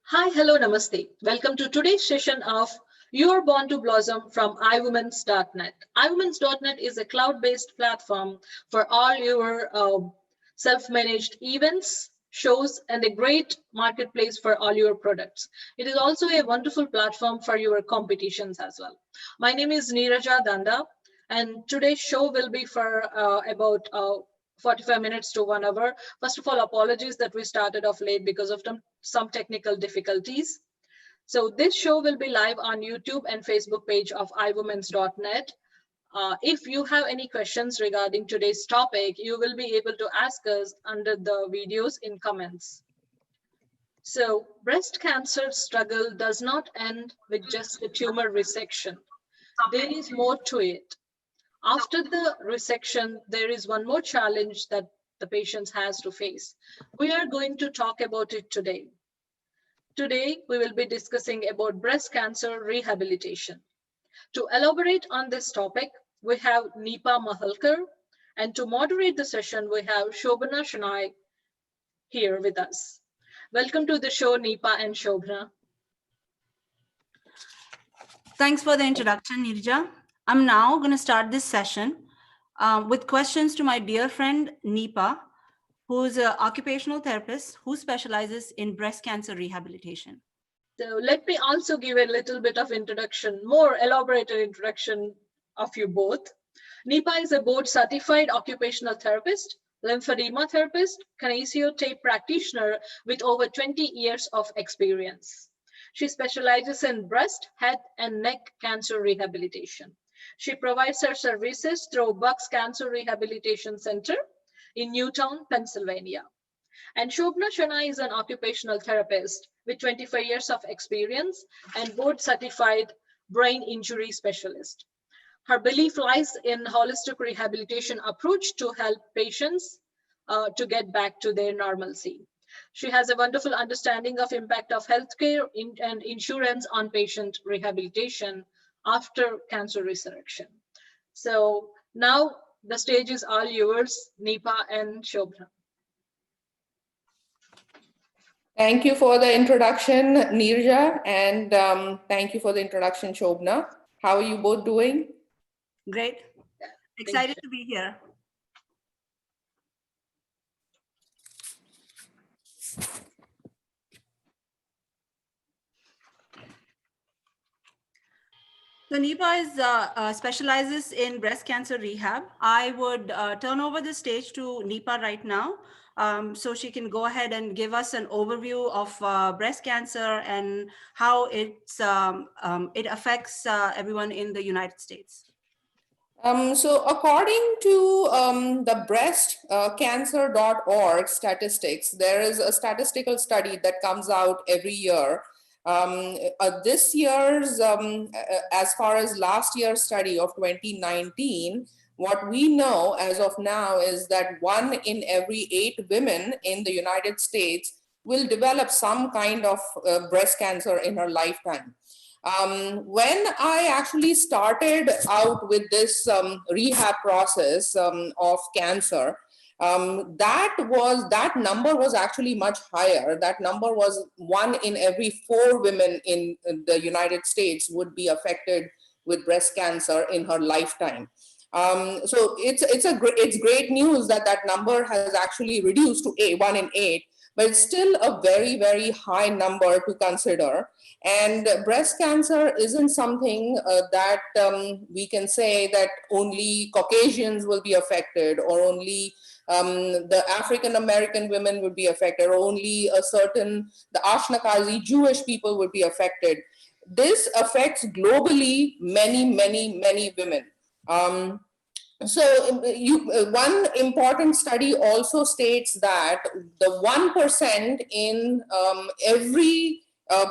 Hi, hello, namaste. Welcome to today's session of You're Born to Blossom from iWomens.net. iWomens.net is a cloud-based platform for all your self-managed events, shows, and a great marketplace for all your products. It is also a wonderful platform for your competitions as well. My name is Neeraja Danda, and today's show will be for about 45 minutes to 1 hour. First of all, apologies that we started off late because of some technical difficulties. So this show will be live on YouTube and Facebook page of iWomens.net. If you have any questions regarding today's topic, you will be able to ask us under the videos in comments. So breast cancer struggle does not end with just a tumor resection. There is more to it. After the resection, there is one more challenge that the patient has to face. We are going to talk about it today. Today, we will be discussing about breast cancer rehabilitation. To elaborate on this topic, we have Nipa Mahalkar, and to moderate the session, we have Shobhana Shanai here with us. Welcome to the show, Nipa and Shobhana. Thanks for the introduction, Nirja. I'm now going to start this session with questions to my dear friend Nipa, who's an occupational therapist who specializes in breast cancer rehabilitation. So let me also give a little bit of introduction, more elaborated introduction of you both. Nipa is a board certified occupational therapist, lymphedema therapist, kinesiotape practitioner with over 20 years of experience. She specializes in breast, head, and neck cancer rehabilitation. She provides her services through Bucks Cancer Rehabilitation Center in Newtown, Pennsylvania. And Shobhana Shana is an occupational therapist with 25 years of experience and board certified brain injury specialist. Her belief lies in holistic rehabilitation approach to help patients to get back to their normalcy. She has a wonderful understanding of impact of healthcare and insurance on patient rehabilitation after cancer resurrection. So now the stage is all yours, Nipa and Shobhana. Thank you for the introduction, Neerja, and thank you for the introduction, Shobhana. How are you both doing? Great. Excited to be here. So Nipa specializes in breast cancer rehab. I would turn over the stage to Nipa right now, so she can go ahead and give us an overview of breast cancer and how it affects everyone in the United States. So according to the breastcancer.org statistics, there is a statistical study that comes out every year. This year's, as far as last year's study of 2019, what we know as of now is that 1 in every 8 women in the United States will develop some kind of breast cancer in her lifetime. When I actually started out with this rehab process of cancer, that number was actually much higher. That number was 1 in every 4 women in the United States would be affected with breast cancer in her lifetime. So it's great news that that number has actually reduced to 1 in 8, but it's still a very, very high number to consider. And breast cancer isn't something that we can say that only Caucasians will be affected, or only the African American women would be affected, or only the Ashnakazi Jewish people would be affected. This affects globally many, many, many women. One important study also states that the 1% in every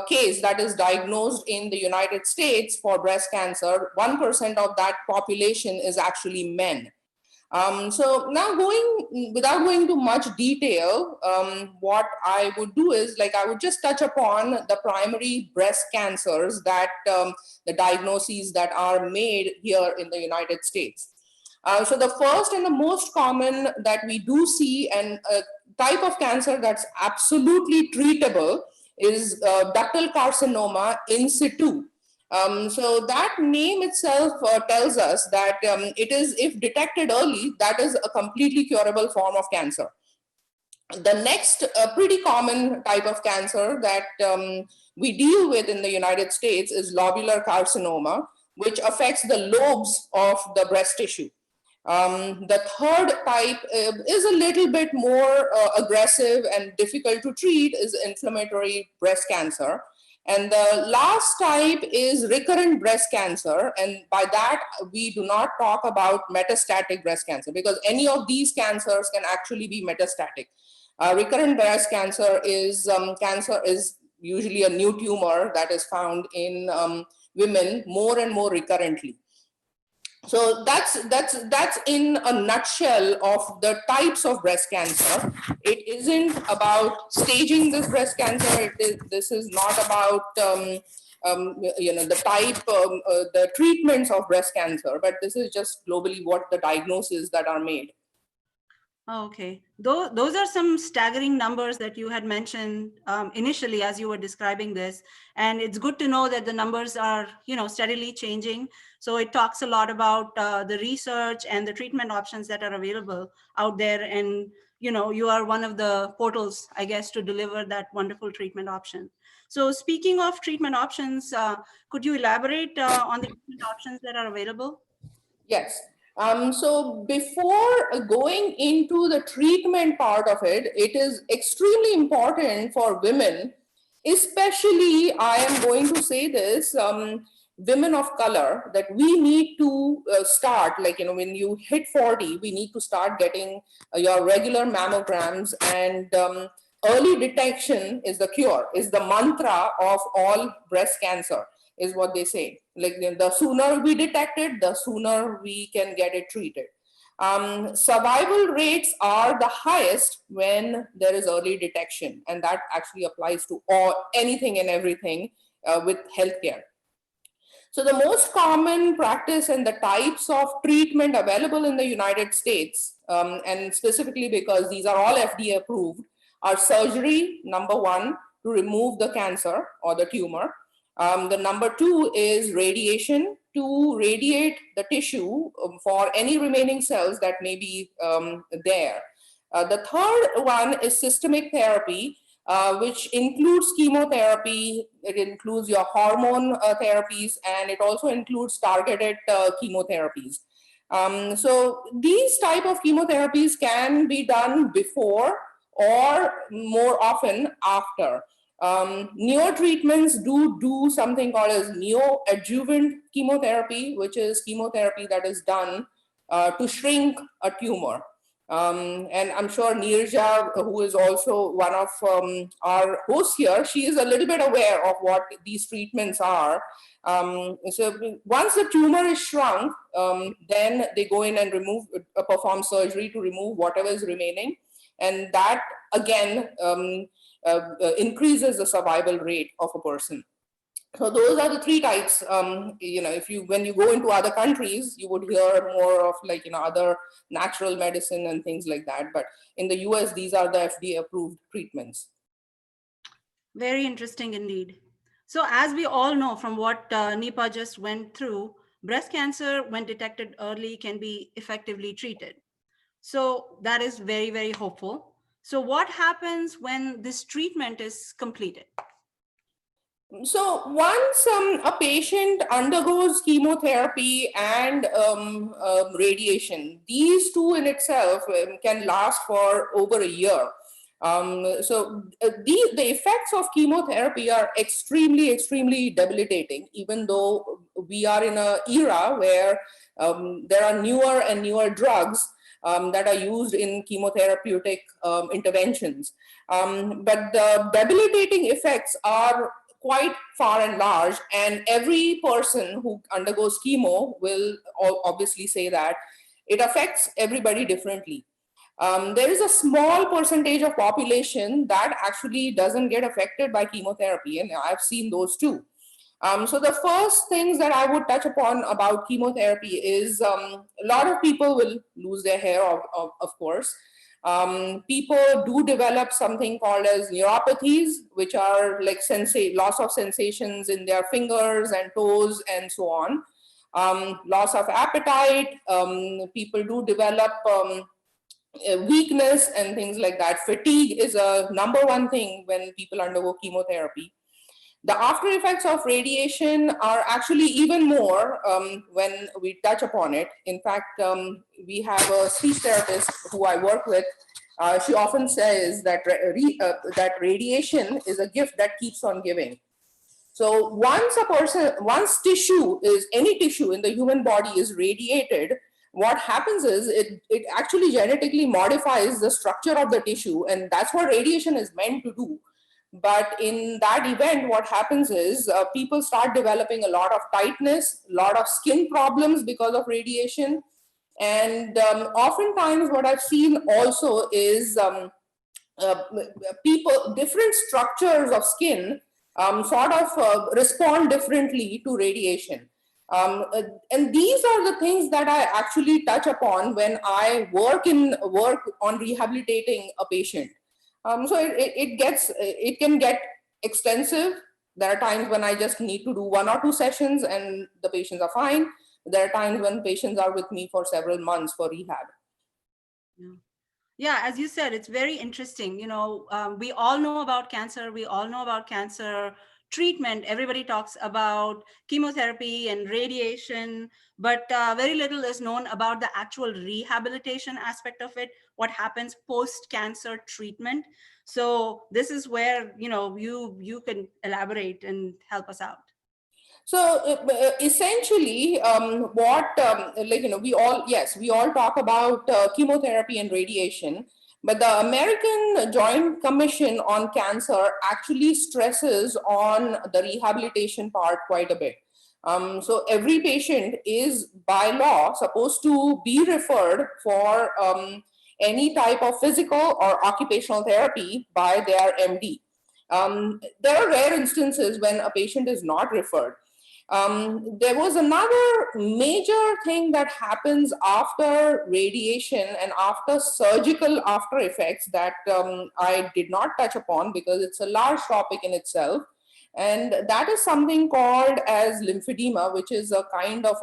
case that is diagnosed in the United States for breast cancer, 1% of that population is actually men. So now without going into much detail, what I would do is, I would just touch upon the primary breast cancers that the diagnoses that are made here in the United States. So the first and the most common that we do see, and a type of cancer that's absolutely treatable, is ductal carcinoma in situ. So that name itself tells us that it is, if detected early, that is a completely curable form of cancer. The next pretty common type of cancer that we deal with in the United States is lobular carcinoma, which affects the lobes of the breast tissue. The third type is a little bit more aggressive and difficult to treat, is inflammatory breast cancer. And the last type is recurrent breast cancer. And by that, we do not talk about metastatic breast cancer, because any of these cancers can actually be metastatic. Recurrent breast cancer is usually a new tumor that is found in women more and more recurrently. So that's in a nutshell of the types of breast cancer. It isn't about staging this breast cancer. This is not about the type, the treatments of breast cancer, but this is just globally what the diagnoses that are made. Okay, those are some staggering numbers that you had mentioned initially as you were describing this, and it's good to know that the numbers are, steadily changing. So it talks a lot about the research and the treatment options that are available out there, and you are one of the portals, I guess, to deliver that wonderful treatment option. So speaking of treatment options, could you elaborate on the treatment options that are available? Yes. So before going into the treatment part of it, it is extremely important for women, especially, I am going to say this, women of color, that we need to start, like, when you hit 40, we need to start getting your regular mammograms, and early detection is the cure, is the mantra of all breast cancer, is what they say. Like, the sooner we detect it, the sooner we can get it treated. Survival rates are the highest when there is early detection, and that actually applies to anything and everything with healthcare. So the most common practice and the types of treatment available in the United States, and specifically because these are all FDA approved, are surgery, number one, to remove the cancer or the tumor. The number two is radiation, to radiate the tissue for any remaining cells that may be there. The third one is systemic therapy, which includes chemotherapy, it includes your hormone therapies, and it also includes targeted chemotherapies. So these type of chemotherapies can be done before or more often after. Newer treatments do something called as neoadjuvant chemotherapy, which is chemotherapy that is done to shrink a tumor. And I'm sure Nirja, who is also one of our hosts here, she is a little bit aware of what these treatments are. So once the tumor is shrunk, then they go in and perform surgery to remove whatever is remaining. And that, again, increases the survival rate of a person. So those are the three types. When you go into other countries, you would hear more of, like, other natural medicine and things like that. But in the US, these are the FDA approved treatments. Very interesting indeed. So as we all know from what Nipa just went through, breast cancer, when detected early, can be effectively treated. So that is very, very hopeful. So what happens when this treatment is completed? So once a patient undergoes chemotherapy and radiation, these two in itself can last for over a year. The effects of chemotherapy are extremely, extremely debilitating, even though we are in an era where there are newer and newer drugs that are used in chemotherapeutic interventions. But the debilitating effects are quite far and large, and every person who undergoes chemo will obviously say that it affects everybody differently. There is a small percentage of population that actually doesn't get affected by chemotherapy, and I've seen those too. So the first things that I would touch upon about chemotherapy is a lot of people will lose their hair, of course. People do develop something called as neuropathies, which are like loss of sensations in their fingers and toes and so on. Loss of appetite. People do develop weakness and things like that. Fatigue is a number one thing when people undergo chemotherapy. The after effects of radiation are actually even more when we touch upon it. In fact, we have a speech therapist who I work with. She often says that that radiation is a gift that keeps on giving. So once tissue is, any tissue in the human body is radiated, what happens is it actually genetically modifies the structure of the tissue, and that's what radiation is meant to do. But in that event, what happens is people start developing a lot of tightness, a lot of skin problems because of radiation. And oftentimes what I've seen also is different structures of skin sort of respond differently to radiation. And these are the things that I actually touch upon when I work on rehabilitating a patient. So it can get extensive. There are times when I just need to do 1 or 2 sessions and the patients are fine. There are times when patients are with me for several months for rehab. Yeah. Yeah, as you said, it's very interesting. You know, we all know about cancer. We all know about cancer treatment. Everybody talks about chemotherapy and radiation, but very little is known about the actual rehabilitation aspect of it, what happens post-cancer treatment. So this is where, you know, you can elaborate and help us out. So essentially, we all talk about chemotherapy and radiation, but the American Joint Commission on Cancer actually stresses on the rehabilitation part quite a bit. So every patient is by law supposed to be referred for any type of physical or occupational therapy by their MD. There are rare instances when a patient is not referred. There was another major thing that happens after radiation and after surgical after effects that I did not touch upon because it's a large topic in itself. And that is something called as lymphedema, which is a kind of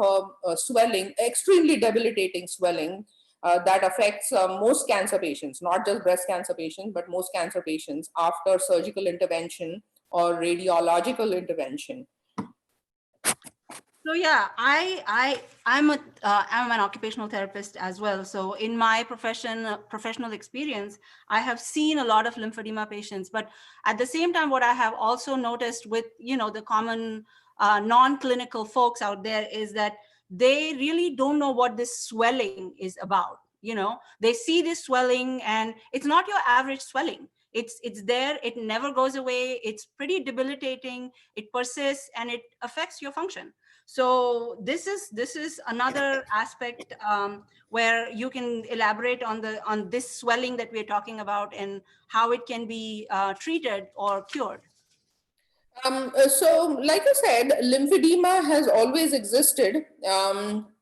a swelling, extremely debilitating swelling that affects most cancer patients, not just breast cancer patients, but most cancer patients after surgical intervention or radiological intervention. So yeah, I'm an occupational therapist as well. So in my professional experience, I have seen a lot of lymphedema patients. But at the same time, what I have also noticed with, you know, the common non-clinical folks out there is that they really don't know what this swelling is about. You know, they see this swelling and it's not your average swelling. It's there. It never goes away. It's pretty debilitating. It persists and it affects your function. So this is another aspect where you can elaborate on this swelling that we're talking about and how it can be treated or cured. So, like I said, lymphedema has always existed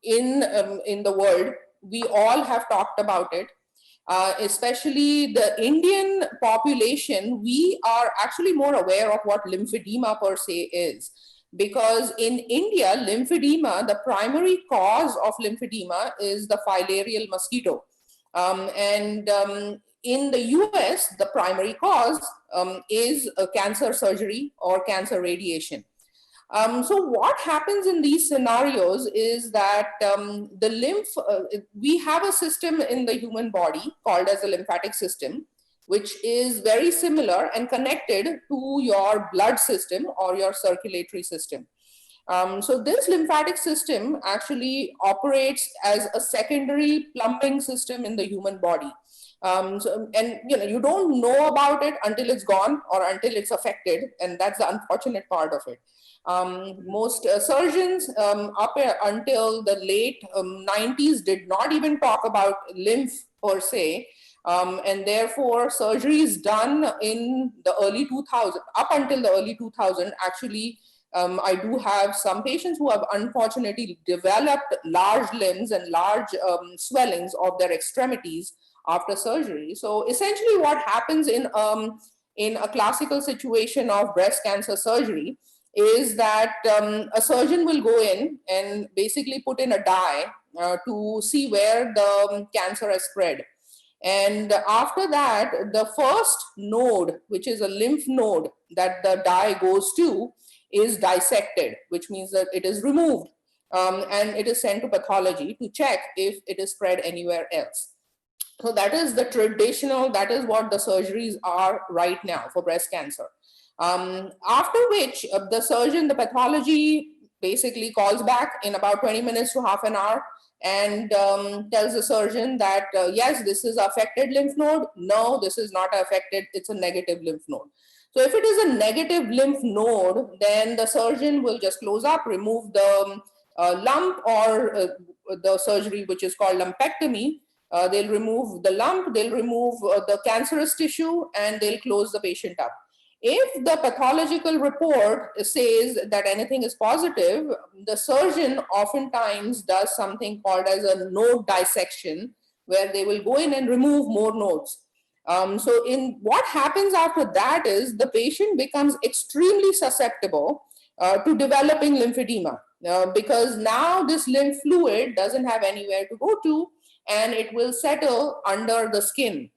in the world. We all have talked about it. Especially the Indian population, we are actually more aware of what lymphedema per se is. Because in India, lymphedema, the primary cause of lymphedema is the filarial mosquito. In the US, the primary cause is cancer surgery or cancer radiation. So what happens in these scenarios is that we have a system in the human body called as the lymphatic system, which is very similar and connected to your blood system or your circulatory system. So this lymphatic system actually operates as a secondary plumbing system in the human body. And you don't know about it until it's gone or until it's affected, and that's the unfortunate part of it. Most surgeons up until the late 90s did not even talk about lymph per se. And therefore surgeries done in the early 2000s, up until the early 2000s, actually I do have some patients who have unfortunately developed large limbs and large swellings of their extremities after surgery. So essentially what happens in a classical situation of breast cancer surgery is that a surgeon will go in and basically put in a dye to see where the cancer has spread. And after that, the first node, which is a lymph node that the dye goes to, is dissected, which means that it is removed and it is sent to pathology to check if it is spread anywhere else. So that is the traditional, that is what the surgeries are right now for breast cancer. After which the surgeon, the pathology basically calls back in about 20 minutes to half an hour and tells the surgeon that, yes, this is affected lymph node. No, this is not affected. It's a negative lymph node. So if it is a negative lymph node, then the surgeon will just close up, remove the lump or the surgery, which is called lumpectomy. They'll remove the lump, they'll remove the cancerous tissue, and they'll close the patient up. If the pathological report says that anything is positive, the surgeon oftentimes does something called as a node dissection, where they will go in and remove more nodes. So in what happens after that is the patient becomes extremely susceptible to developing lymphedema because now this lymph fluid doesn't have anywhere to go to, and it will settle under the skin.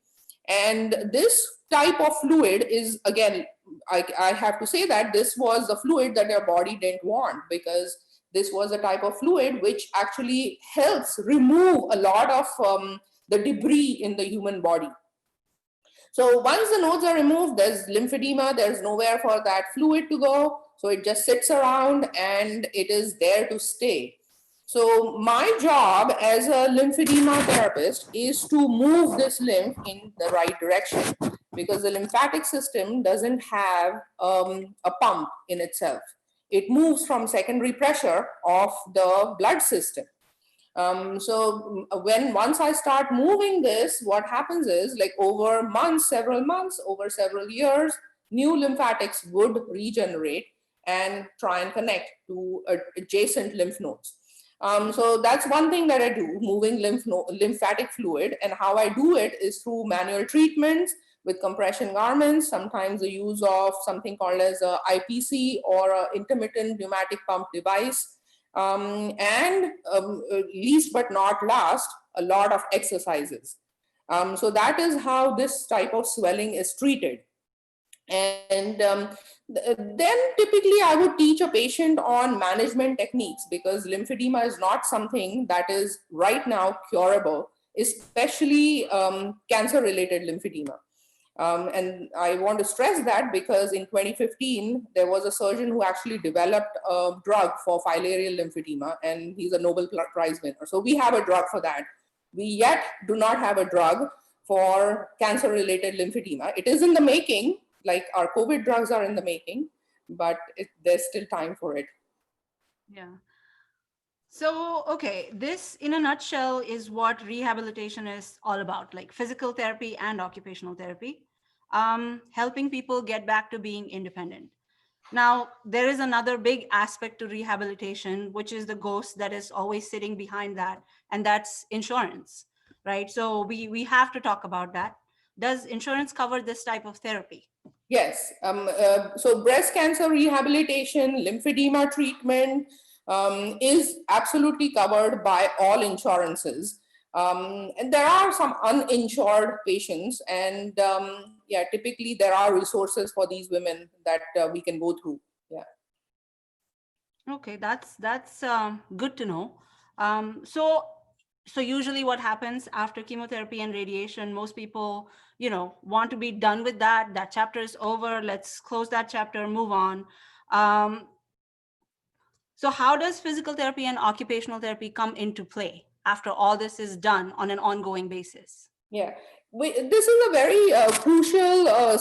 And this type of fluid is, again, I have to say that this was the fluid that your body didn't want, because this was a type of fluid which actually helps remove a lot of the debris in the human body. So once the nodes are removed, there's lymphedema, there's nowhere for that fluid to go. So it just sits around and it is there to stay. So my job as a lymphedema therapist is to move this lymph in the right direction, because the lymphatic system doesn't have a pump in itself. It moves from secondary pressure of the blood system. So once I start moving this, what happens is, like, over months, several months, over several years, new lymphatics would regenerate and try and connect to adjacent lymph nodes. So that's one thing that I do, moving lymphatic fluid. And how I do it is through manual treatments with compression garments, sometimes the use of something called as a IPC or a intermittent pneumatic pump device. And least but not last, a lot of exercises. So that is how this type of swelling is treated. And then typically I would teach a patient on management techniques, because lymphedema is not something that is right now curable, especially cancer-related lymphedema. And I want to stress that because in 2015, there was a surgeon who actually developed a drug for filarial lymphedema, and he's a Nobel Prize winner. So we have a drug for that. We yet do not have a drug for cancer-related lymphedema. It is in the making, like our COVID drugs are in the making, but there's still time for it. Yeah. So, okay, this in a nutshell is what rehabilitation is all about, like physical therapy and occupational therapy, helping people get back to being independent. Now, there is another big aspect to rehabilitation, which is the ghost that is always sitting behind that, and that's insurance, right? So we have to talk about that. Does insurance cover this type of therapy? Yes. So breast cancer rehabilitation, lymphedema treatment is absolutely covered by all insurances. And there are some uninsured patients, and yeah, typically there are resources for these women that we can go through. Yeah. Okay, that's good to know. So usually what happens after chemotherapy and radiation, most people, want to be done with that. That chapter is over. Let's close that chapter, move on. So how does physical therapy and occupational therapy come into play after all this is done on an ongoing basis? Yeah, this is a very crucial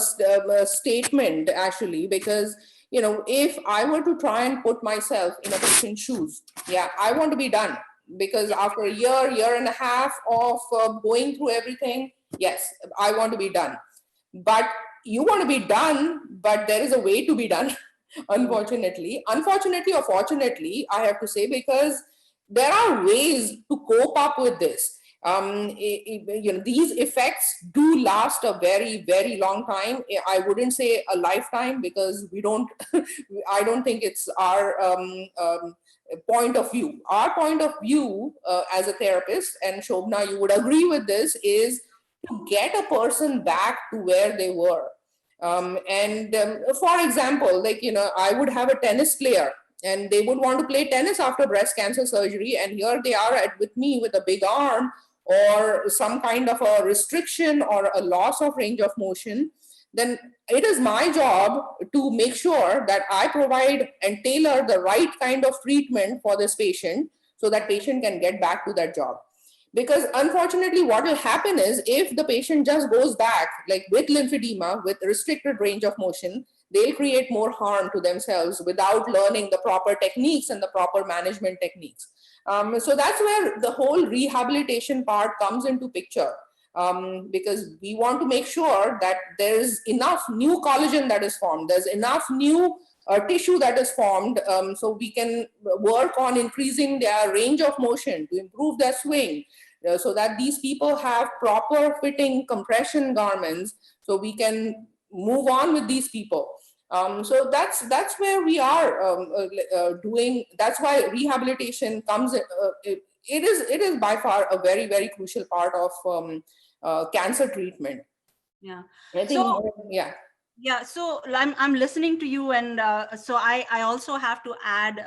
statement, actually, because if I were to try and put myself in a patient's shoes, yeah, I want to be done, because after a year and a half of going through everything, yes, I want to be done. But you want to be done, but there is a way to be done. Unfortunately or fortunately, I have to say, because there are ways to cope up with this. These effects do last a very, very long time. I wouldn't say a lifetime, because we don't, I don't think it's our point of view. Our point of view as a therapist, and Shobna, you would agree with this, is to get a person back to where they were. For example, like, I would have a tennis player and they would want to play tennis after breast cancer surgery. And here they are with me with a big arm or some kind of a restriction or a loss of range of motion. Then it is my job to make sure that I provide and tailor the right kind of treatment for this patient so that patient can get back to that job. Because unfortunately, what will happen is, if the patient just goes back, like with lymphedema, with restricted range of motion, they'll create more harm to themselves without learning the proper techniques and the proper management techniques. So that's where the whole rehabilitation part comes into picture. Because we want to make sure that there's enough new collagen that is formed, there's enough new tissue that is formed, so we can work on increasing their range of motion to improve their swing, so that these people have proper fitting compression garments, so we can move on with these people. So that's where we are doing. That's why rehabilitation comes. It is by far a very, very crucial part of cancer treatment. Yeah. I think, So yeah. yeah, so I'm listening to you, and so I also have to add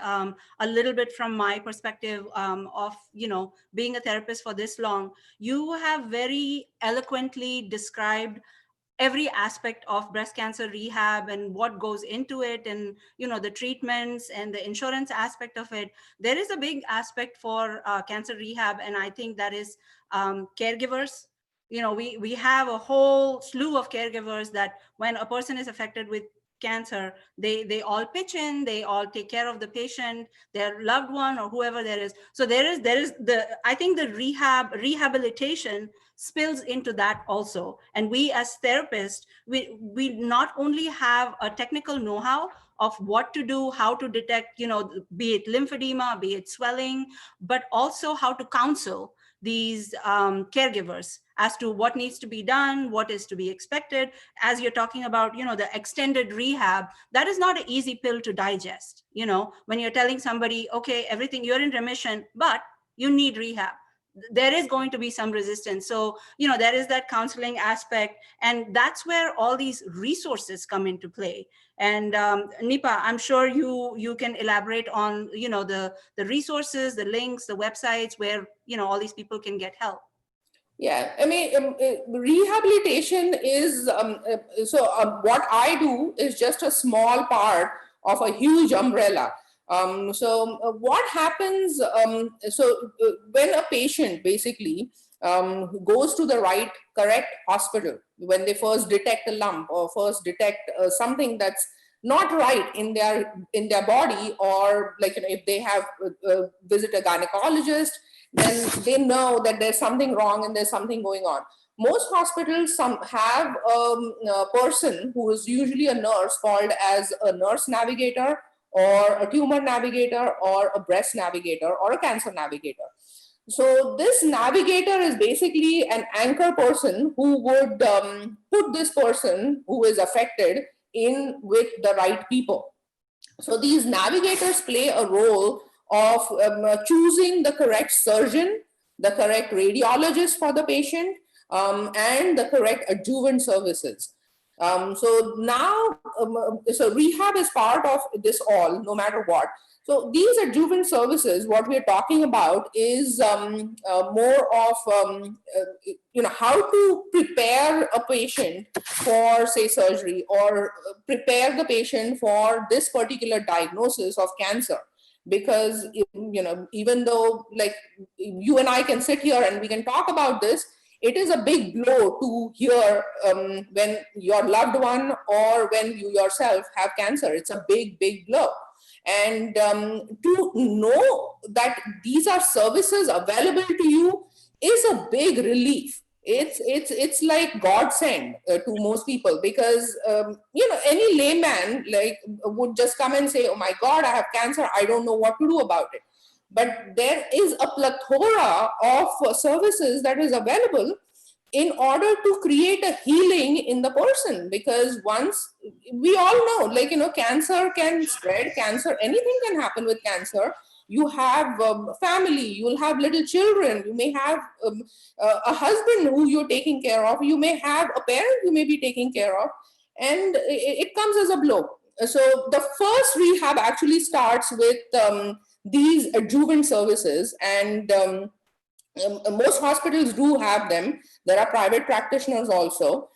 a little bit from my perspective of being a therapist for this long. You have very eloquently described every aspect of breast cancer rehab and what goes into it, and the treatments and the insurance aspect of it. There is a big aspect for cancer rehab, and I think that is caregivers. We have a whole slew of caregivers that when a person is affected with cancer, they all pitch in, they all take care of the patient, their loved one, or whoever there is. So there is the I think the rehabilitation spills into that also. And we as therapists, we not only have a technical know-how of what to do, how to detect, be it lymphedema, be it swelling, but also how to counsel these caregivers as to what needs to be done, what is to be expected. As you're talking about, the extended rehab, that is not an easy pill to digest. When you're telling somebody, okay, everything, you're in remission, but you need rehab, there is going to be some resistance. So there is that counseling aspect, and that's where all these resources come into play. And Nipa, I'm sure you can elaborate on the resources, the links, the websites where all these people can get help. Yeah, I mean, rehabilitation is what I do is just a small part of a huge umbrella. What happens? When a patient basically goes to the correct hospital, when they first detect a lump or first detect something that's not right in their body, or like, if they have visit a gynecologist, then they know that there's something wrong and there's something going on. Most hospitals have a person who is usually a nurse, called as a nurse navigator or a tumor navigator or a breast navigator or a cancer navigator. So this navigator is basically an anchor person who would put this person who is affected in with the right people. So these navigators play a role of choosing the correct surgeon, the correct radiologist for the patient, and the correct adjuvant services. So rehab is part of this all, no matter what. So these adjuvant services, what we're talking about is more of, how to prepare a patient for, say, surgery, or prepare the patient for this particular diagnosis of cancer. Because, even though, like, you and I can sit here and we can talk about this, it is a big blow to hear when your loved one or when you yourself have cancer. It's a big, big blow. And to know that these are services available to you is a big relief. it's like godsend to most people, because any layman like would just come and say, oh my god, I have cancer, I don't know what to do about it. But there is a plethora of services that is available in order to create a healing in the person, because once we all know, like, cancer can spread, cancer, anything can happen with cancer. You have family, you'll have little children, you may have a husband who you're taking care of, you may have a parent you may be taking care of, and it comes as a blow. So the first rehab actually starts with these adjuvant services, and most hospitals do have them. There are private practitioners also.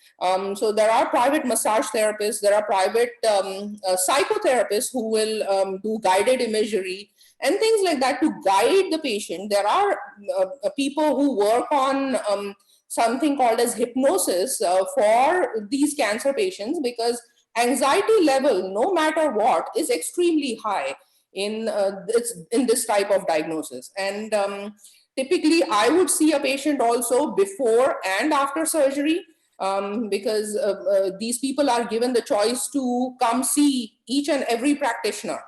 So there are private massage therapists, there are private psychotherapists who will do guided imagery and things like that to guide the patient. There are people who work on something called as hypnosis for these cancer patients, because anxiety level, no matter what, is extremely high in this type of diagnosis. And typically, I would see a patient also before and after surgery, because these people are given the choice to come see each and every practitioner,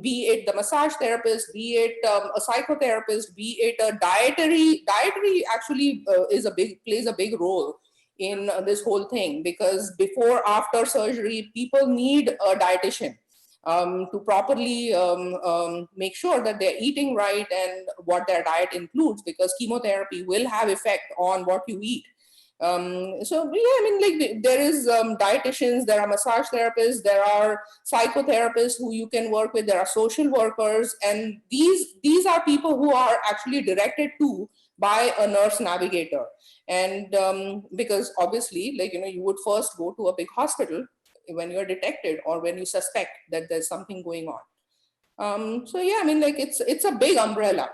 be it the massage therapist, be it a psychotherapist, be it a dietary actually plays a big role in this whole thing, because before after surgery people need a dietitian to properly make sure that they're eating right and what their diet includes, because chemotherapy will have effect on what you eat. So yeah, I mean, like, there is dietitians, there are massage therapists, there are psychotherapists who you can work with, there are social workers, and these are people who are actually directed to by a nurse navigator. And because obviously, like, you would first go to a big hospital when you're detected or when you suspect that there's something going on. So yeah, I mean, like, it's a big umbrella.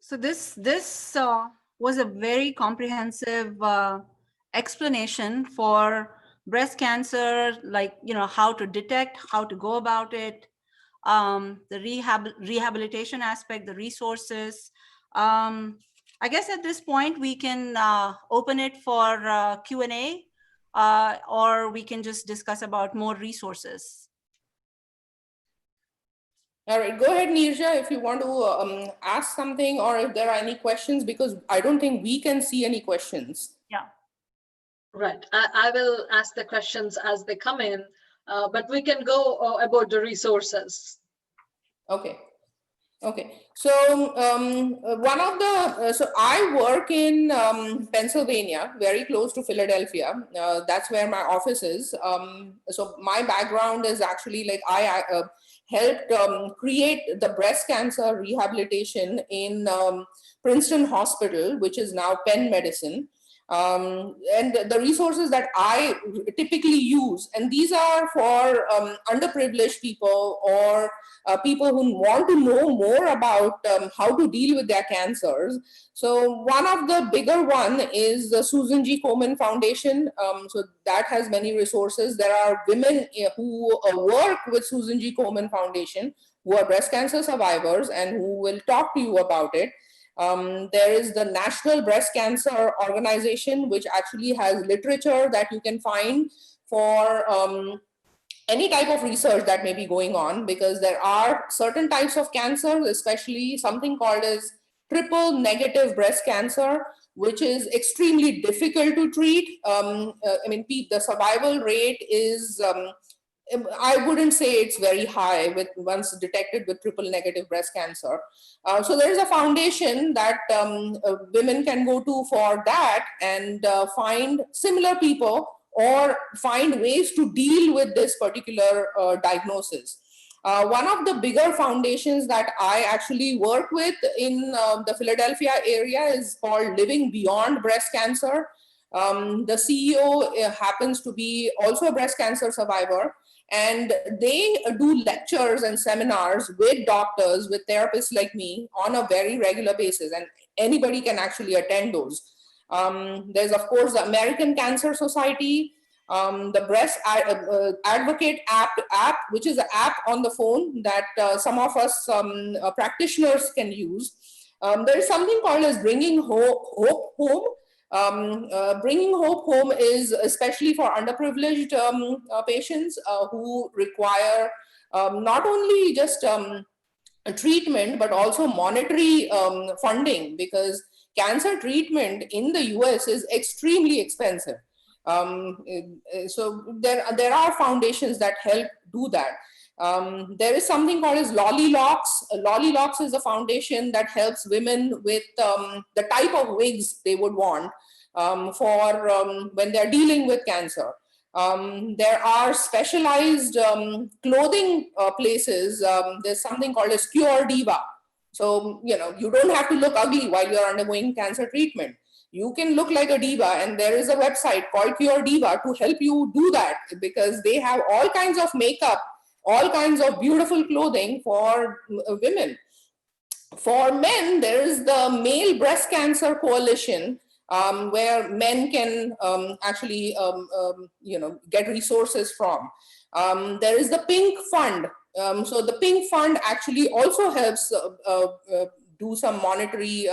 So this was a very comprehensive explanation for breast cancer, like, how to detect, how to go about it, the rehabilitation aspect, the resources. I guess at this point we can open it for Q&A, or we can just discuss about more resources. All right, go ahead, Nirja, if you want to ask something, or if there are any questions, because I don't think we can see any questions. Yeah. Right. I will ask the questions as they come in, but we can go about the resources. Okay. Okay, so one of the so I work in Pennsylvania, very close to Philadelphia. That's where my office is. So my background is actually, like, I helped create the breast cancer rehabilitation in Princeton Hospital, which is now Penn Medicine. And the resources that I typically use, and these are for underprivileged people, or people who want to know more about how to deal with their cancers. So one of the bigger one is the Susan G. Komen Foundation. So that has many resources. There are women who work with Susan G. Komen Foundation who are breast cancer survivors and who will talk to you about it. There is the National Breast Cancer Organization, which actually has literature that you can find for any type of research that may be going on, because there are certain types of cancers, especially something called as triple negative breast cancer, which is extremely difficult to treat. I mean, the survival rate is I wouldn't say it's very high with once detected with triple negative breast cancer. So there is a foundation that women can go to for that, and find similar people or find ways to deal with this particular diagnosis. One of the bigger foundations that I actually work with in the Philadelphia area is called Living Beyond Breast Cancer. The CEO happens to be also a breast cancer survivor, and they do lectures and seminars with doctors, with therapists like me on a very regular basis, and anybody can actually attend those. There's, of course, the American Cancer Society. The breast advocate app, which is an app on the phone that some of us practitioners can use. There is something called as bringing hope home. Bringing hope home is especially for underprivileged patients who require not only just a treatment, but also monetary funding, because cancer treatment in the US is extremely expensive. So there are foundations that help do that. There is something called as Lolly Locks. Lolly Locks is a foundation that helps women with the type of wigs they would want for when they're dealing with cancer. There are specialized clothing places. There's something called as Cure Diva. So, you don't have to look ugly while you're undergoing cancer treatment. You can look like a diva, and there is a website called Cure Diva to help you do that, because they have all kinds of makeup, all kinds of beautiful clothing for women. For men, there is the Male Breast Cancer Coalition, where men can actually get resources from. There is the Pink Fund. So the Pink Fund actually also helps do some monetary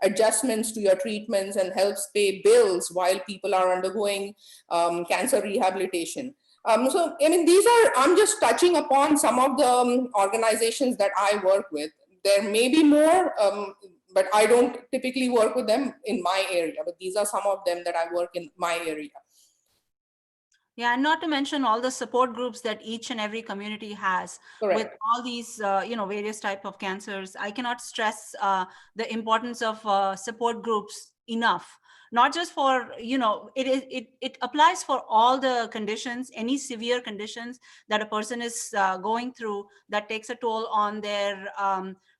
adjustments to your treatments and helps pay bills while people are undergoing cancer rehabilitation. So, I mean, I'm just touching upon some of the organizations that I work with. There may be more, but I don't typically work with them in my area, but these are some of them that I work in my area. Yeah, and not to mention all the support groups that each and every community has. Correct. With all these, various type of cancers. I cannot stress the importance of support groups enough. Not just for, it applies for all the conditions, any severe conditions that a person is going through that takes a toll on their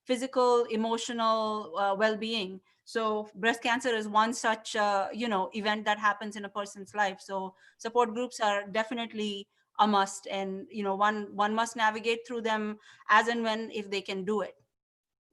physical, emotional well-being. So breast cancer is one such, event that happens in a person's life. So support groups are definitely a must, and one must navigate through them as and when, if they can do it.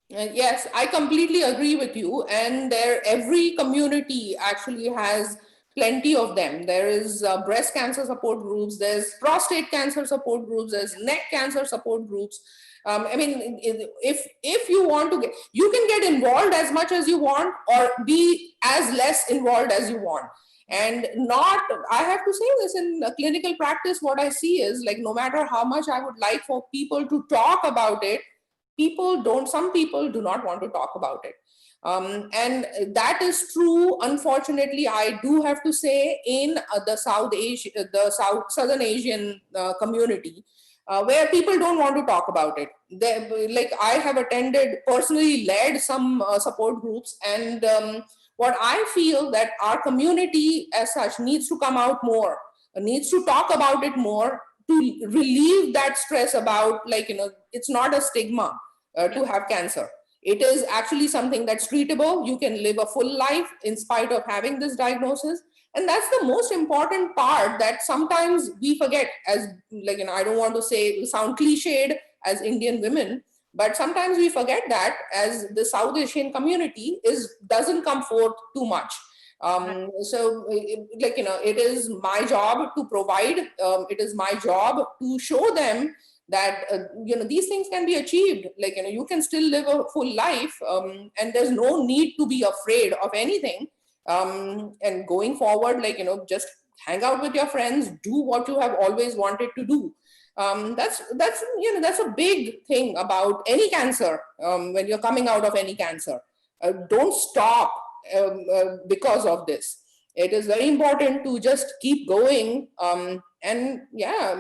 Yes, I completely agree with you. And every community actually has plenty of them. There is breast cancer support groups, there's prostate cancer support groups, there's neck cancer support groups. I mean, if you want to you can get involved as much as you want, or be as less involved as you want. And I have to say this, in clinical practice, what I see is, like, no matter how much I would like for people to talk about it, some people do not want to talk about it. And that is true, unfortunately, I do have to say, in the Southern Asian community, where people don't want to talk about it. Like, I have personally led some support groups, and what I feel that our community as such needs to come out more, needs to talk about it more, to relieve that stress about, like, it's not a stigma to have cancer. It is actually something that's treatable. You can live a full life in spite of having this diagnosis. And that's the most important part that sometimes we forget, as, like, I don't want to sound cliched as Indian women, but sometimes we forget that as the South Asian community doesn't come forth too much. So, it is my job to provide, it is my job to show them that these things can be achieved. Like, you can still live a full life, and there's no need to be afraid of anything. And going forward, like, just hang out with your friends, do what you have always wanted to do. That's a big thing about any cancer. When you're coming out of any cancer, don't stop because of this. It is very important to just keep going. And yeah,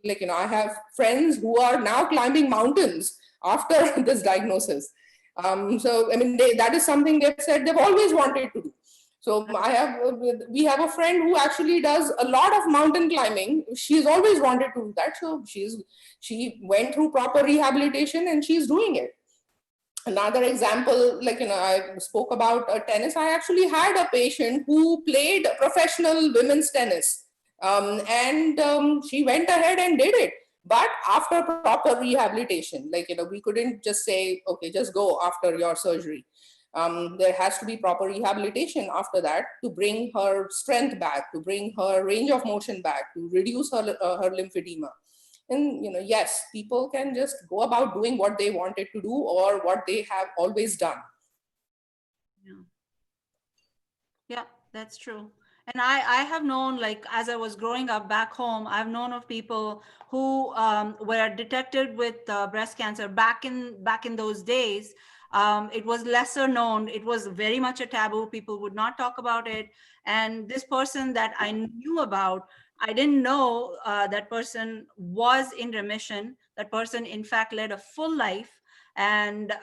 like, I have friends who are now climbing mountains after this diagnosis. So, I mean, that is something they've said they've always wanted to do. So we have a friend who actually does a lot of mountain climbing. She's always wanted to do that. So she went through proper rehabilitation, and she's doing it. Another example, like, I spoke about tennis. I actually had a patient who played professional women's tennis, and she went ahead and did it, but after proper rehabilitation. Like, we couldn't just say, okay, just go after your surgery. There has to be proper rehabilitation after that to bring her strength back, to bring her range of motion back, to reduce her lymphedema. And yes, people can just go about doing what they wanted to do or what they have always done. Yeah, that's true. And I have known, like, as I was growing up back home, I've known of people who were detected with breast cancer back in those days. It was lesser known. It was very much a taboo. People would not talk about it. And this person that I knew about, I didn't know that person was in remission. That person, in fact, led a full life. And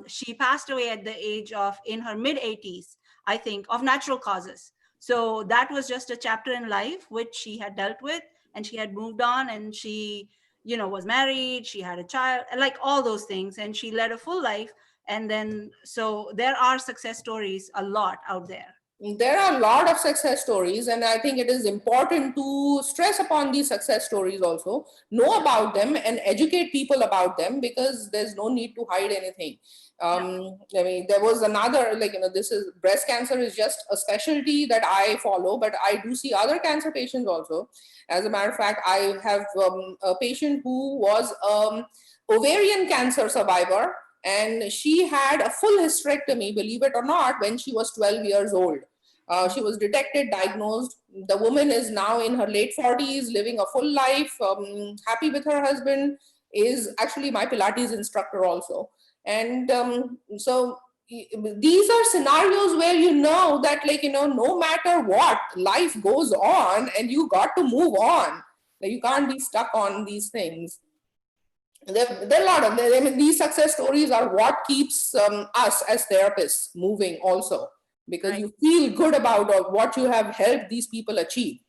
she passed away at the age of, in her mid 80s, I think, of natural causes. So that was just a chapter in life which she had dealt with, and she had moved on, and she, was married, she had a child, like all those things, and she led a full life. And then, so there are success stories a lot out there. There are a lot of success stories, and I think it is important to stress upon these success stories also, know about them and educate people about them, because there's no need to hide anything. I mean, there was another, like, this is, breast cancer is just a specialty that I follow, but I do see other cancer patients also. As a matter of fact, I have a patient who was ovarian cancer survivor, and she had a full hysterectomy, believe it or not, when she was 12 years old. She was detected, diagnosed. The woman is now in her late 40s, living a full life, happy with her husband, is actually my Pilates instructor also. And so these are scenarios where that, like, no matter what, life goes on and you got to move on. You can't be stuck on these things. There are a lot of, I mean, these success stories are what keeps us as therapists moving also, because Right. you feel good about what you have helped these people achieve.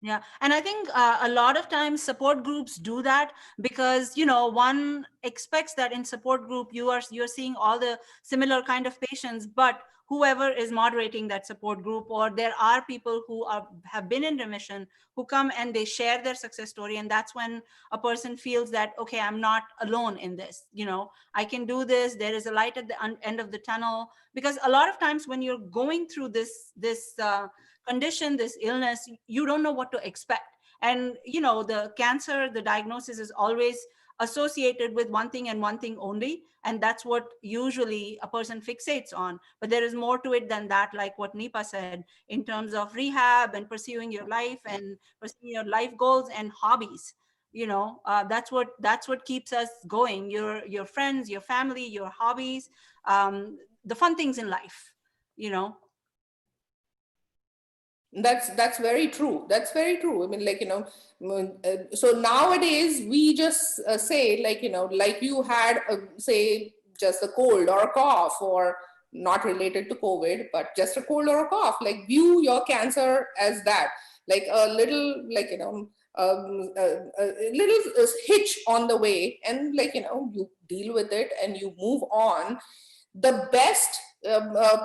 Yeah, and I think a lot of times support groups do that, because one expects that in support group you're seeing all the similar kind of patients, but whoever is moderating that support group, or there are people who have been in remission, who come and they share their success story, and that's when a person feels that, okay, I'm not alone in this. I can do this. There is a light at the end of the tunnel. Because a lot of times when you're going through this condition, this illness, you don't know what to expect. And the cancer, the diagnosis is always associated with one thing and one thing only, and that's what usually a person fixates on. But there is more to it than that, like what Nipa said, in terms of rehab and pursuing your life and pursuing your life goals and hobbies. That's what keeps us going. Your friends, your family, your hobbies, the fun things in life you know That's very true. That's very true. I mean, like, so nowadays we just say, like, like you had, say, just a cold or a cough, or not related to COVID, but just a cold or a cough. Like, view your cancer as that, like a little, like, a little hitch on the way, and, like, you deal with it and you move on. The best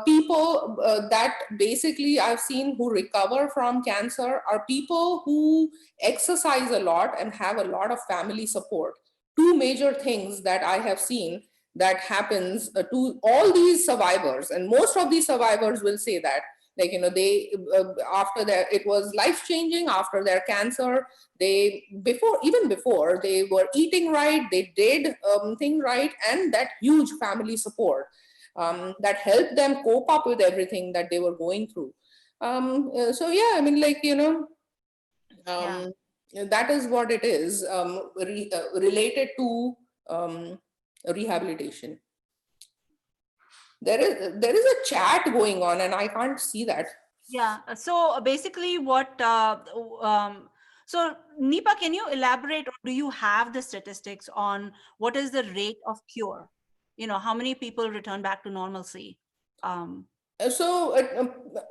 people that basically I've seen who recover from cancer are people who exercise a lot and have a lot of family support. Two major things that I have seen that happens to all these survivors, and most of these survivors will say that, like, they after their, it was life changing after their cancer. They, before, even before, they were eating right, they did thing right, and that huge family support that helped them cope up with everything that they were going through. So yeah, I mean, like, yeah. um, that is what it is, related to rehabilitation. There is a chat going on and I can't see that. Yeah. So basically, so Nipa, can you elaborate, or do you have the statistics on what is the rate of cure? How many people return back to normalcy? Um, So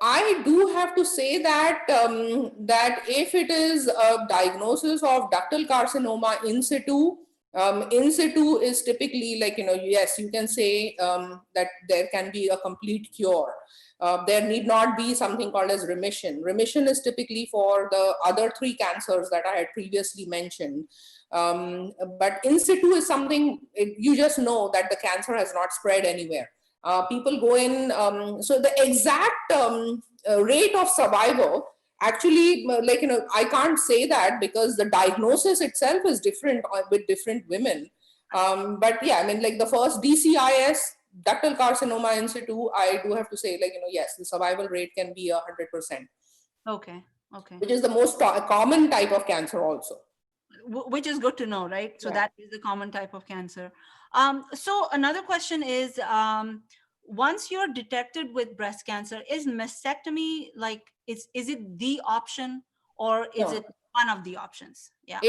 I do have to say that that if it is a diagnosis of ductal carcinoma in situ is typically, like, yes, you can say that there can be a complete cure. There need not be something called as remission. Remission is typically for the other three cancers that I had previously mentioned. But in situ is something, you just know that the cancer has not spread anywhere. People go in, so the exact rate of survival actually, like, I can't say that because the diagnosis itself is different with different women. But yeah, I mean, like the first DCIS, ductal carcinoma in situ, I do have to say, like, yes, the survival rate can be 100%. Okay. Okay. Which is the most common type of cancer also. Which is good to know, right? So Yeah. that is the common type of cancer. So another question is, once you're detected with breast cancer, is mastectomy like, is it the option, or is No. it one of the options? Yeah.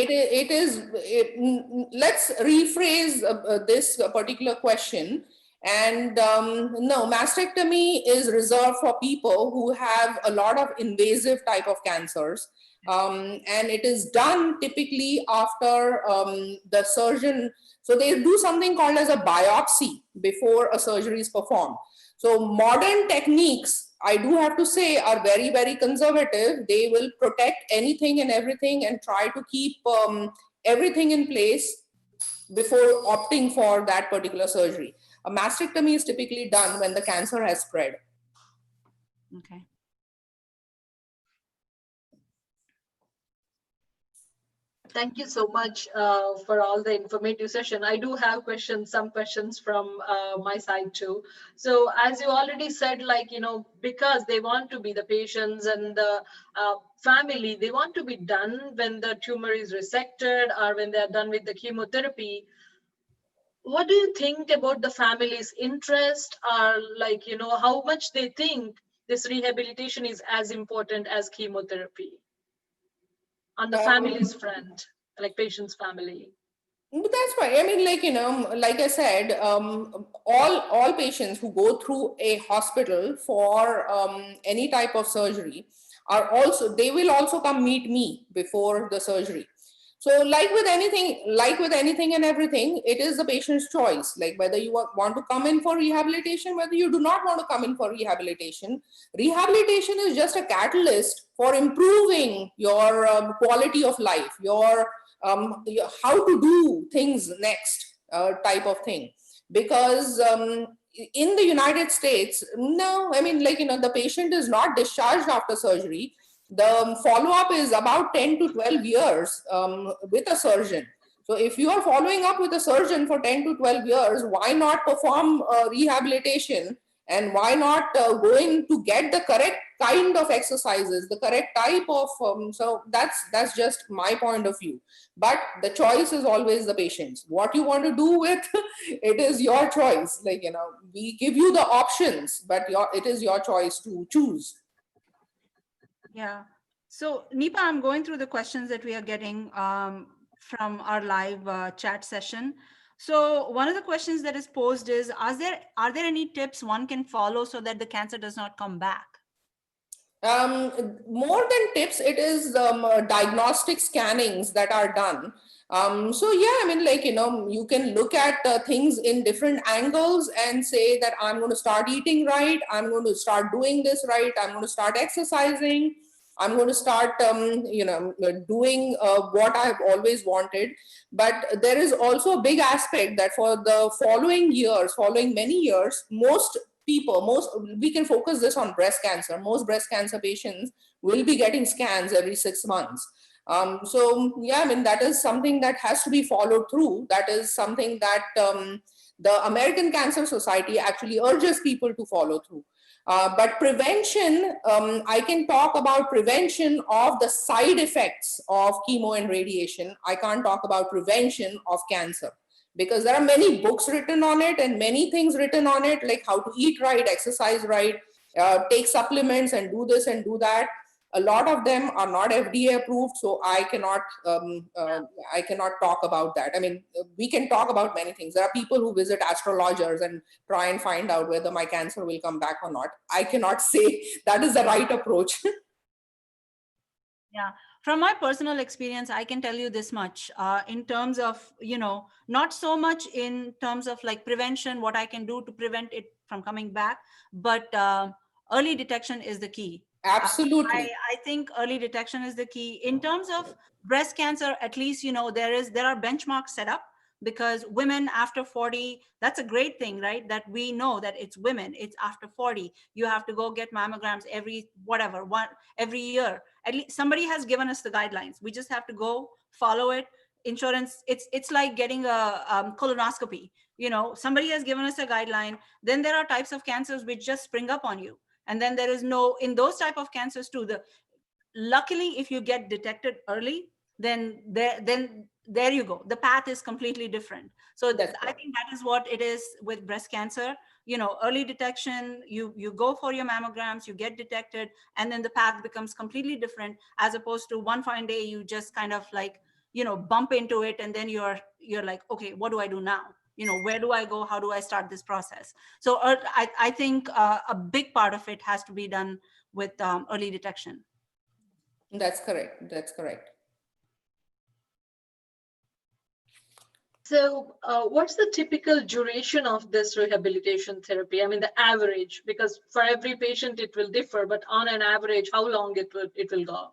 Let's rephrase this particular question. And no, mastectomy is reserved for people who have a lot of invasive type of cancers. And it is done typically after the surgeon. So they do something called as a biopsy before a surgery is performed. So modern techniques, I do have to say, are very, very conservative. They will protect anything and everything and try to keep everything in place before opting for that particular surgery. A mastectomy is typically done when the cancer has spread. Okay. Thank you so much for all the informative session. I do have questions, some questions from my side too. So as you already said, like, because they want to be the patients and the family, they want to be done when the tumor is resected or when they are done with the chemotherapy. What do you think about the family's interest, or like, how much they think this rehabilitation is as important as chemotherapy on the Um, family's front, like patient's family? That's right. I mean, like, like I said, all patients who go through a hospital for any type of surgery are also, they will also come meet me before the surgery. So like with anything and everything, it is the patient's choice, like whether you want to come in for rehabilitation, whether you do not want to come in for rehabilitation. Rehabilitation is just a catalyst for improving your quality of life, your how to do things next type of thing. Because in the United States, no, I mean, like, the patient is not discharged after surgery. The follow-up is about 10 to 12 years with a surgeon. So if you are following up with a surgeon for 10 to 12 years, why not perform rehabilitation, and why not go in to get the correct kind of exercises, the correct type of, so that's just my point of view. But the choice is always the patient's. What you want to do with it is your choice. Like, we give you the options, but it is your choice to choose. Yeah. So Nipa, I'm going through the questions that we are getting from our live chat session. So one of the questions that is posed is, are there any tips one can follow so that the cancer does not come back? More than tips, it is diagnostic scannings that are done. So yeah, I mean, like, you can look at things in different angles and say that I'm going to start eating right, I'm going to start doing this right, I'm going to start exercising, I'm going to start doing what I've always wanted. But there is also a big aspect that for the following many years, most we can focus this on breast cancer. Most breast cancer patients will be getting scans every 6 months. So yeah, I mean, that is something that has to be followed through. That is something that the American Cancer Society actually urges people to follow through. But prevention, I can talk about prevention of the side effects of chemo and radiation. I can't talk about prevention of cancer, because there are many books written on it and many things written on it, like how to eat right, exercise right, take supplements and do this and do that. A lot of them are not FDA approved, so I cannot talk about that. I mean, we can talk about many things. There are people who visit astrologers and try and find out whether my cancer will come back or not. I cannot say that is the right approach. Yeah. From my personal experience, I can tell you this much in terms of, not so much in terms of like prevention, what I can do to prevent it from coming back, but early detection is the key. Absolutely. I think early detection is the key. In terms of breast cancer, at least, there are benchmarks set up. because women after 40, that's a great thing, right? That we know that it's women, it's after 40, you have to go get mammograms every whatever one every year. At least somebody has given us the guidelines, we just have to go follow it. Insurance, it's like getting a colonoscopy. Somebody has given us a guideline. Then there are types of cancers which just spring up on you, and then there is no, in those type of cancers too, the luckily if you get detected early, then there you go, the path is completely different. So That's I correct. think that is what it is with breast cancer. Early detection, you go for your mammograms, you get detected, and then the path becomes completely different, as opposed to one fine day you just kind of like bump into it, and then you're like, okay, what do I do now? Where do I go? How do I start this process? So I think a big part of it has to be done with early detection. That's correct. That's correct. So, what's the typical duration of this rehabilitation therapy? I mean, the average, because for every patient it will differ, but on an average, how long it will go?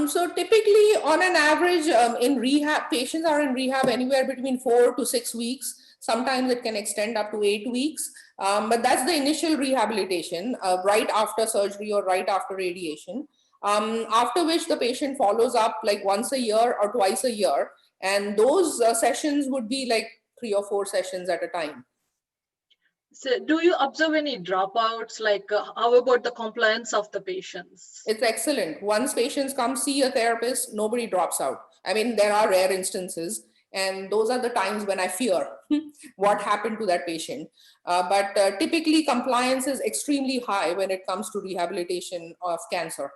So typically, on an average, in rehab, patients are in rehab anywhere between 4 to 6 weeks. Sometimes it can extend up to 8 weeks. But that's the initial rehabilitation, right after surgery or right after radiation. After which the patient follows up like once a year or twice a year, and those sessions would be like 3 or 4 sessions at a time. So, do you observe any dropouts? Like, how about the compliance of the patients? It's excellent. Once patients come see a therapist, nobody drops out. I mean, there are rare instances, and those are the times when I fear what happened to that patient. But typically, compliance is extremely high when it comes to rehabilitation of cancer.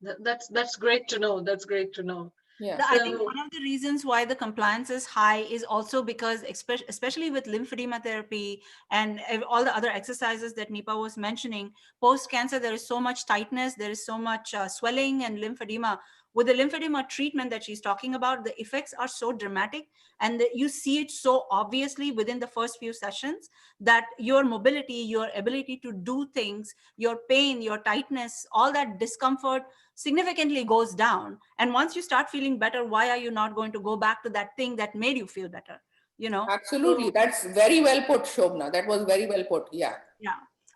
That's great to know. That's great to know. Yeah. I think So, one of the reasons why the compliance is high is also because, especially with lymphedema therapy and all the other exercises that Nipa was mentioning, post cancer, there is so much tightness, there is so much swelling and lymphedema. With the lymphedema treatment that she's talking about, the effects are so dramatic, and you see it so obviously within the first few sessions, that your mobility, your ability to do things, your pain, your tightness, all that discomfort significantly goes down. And once you start feeling better, why are you not going to go back to that thing that made you feel better? Absolutely. So That's very well put, Shobna. That was very well put. Yeah. yeah.